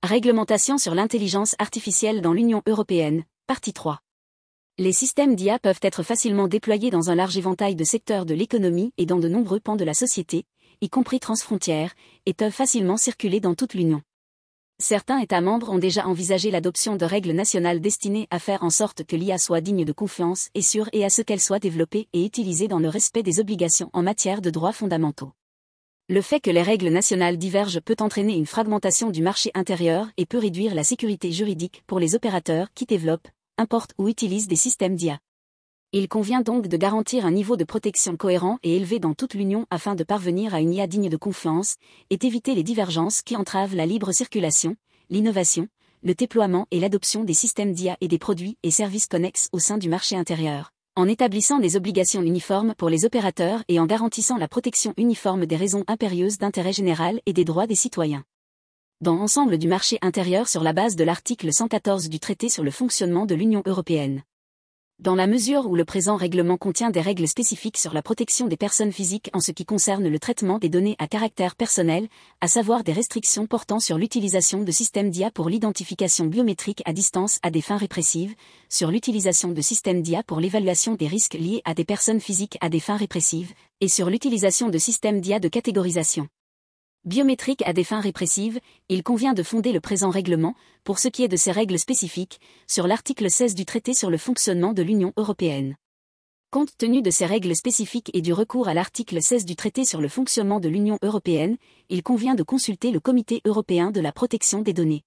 Réglementation sur l'intelligence artificielle dans l'Union européenne, partie 3. Les systèmes d'IA peuvent être facilement déployés dans un large éventail de secteurs de l'économie et dans de nombreux pans de la société, y compris transfrontières, et peuvent facilement circuler dans toute l'Union. Certains États membres ont déjà envisagé l'adoption de règles nationales destinées à faire en sorte que l'IA soit digne de confiance et sûre et à ce qu'elle soit développée et utilisée dans le respect des obligations en matière de droits fondamentaux. Le fait que les règles nationales divergent peut entraîner une fragmentation du marché intérieur et peut réduire la sécurité juridique pour les opérateurs qui développent, importent ou utilisent des systèmes d'IA. Il convient donc de garantir un niveau de protection cohérent et élevé dans toute l'Union afin de parvenir à une IA digne de confiance et d'éviter les divergences qui entravent la libre circulation, l'innovation, le déploiement et l'adoption des systèmes d'IA et des produits et services connexes au sein du marché intérieur, en établissant des obligations uniformes pour les opérateurs et en garantissant la protection uniforme des raisons impérieuses d'intérêt général et des droits des citoyens. Dans l'ensemble du marché intérieur sur la base de l'article 114 du traité sur le fonctionnement de l'Union européenne. Dans la mesure où le présent règlement contient des règles spécifiques sur la protection des personnes physiques en ce qui concerne le traitement des données à caractère personnel, à savoir des restrictions portant sur l'utilisation de systèmes d'IA pour l'identification biométrique à distance à des fins répressives, sur l'utilisation de systèmes d'IA pour l'évaluation des risques liés à des personnes physiques à des fins répressives, et sur l'utilisation de systèmes d'IA de catégorisation biométrique à des fins répressives, il convient de fonder le présent règlement, pour ce qui est de ces règles spécifiques, sur l'article 16 du traité sur le fonctionnement de l'Union européenne. Compte tenu de ces règles spécifiques et du recours à l'article 16 du traité sur le fonctionnement de l'Union européenne, il convient de consulter le Comité européen de la protection des données.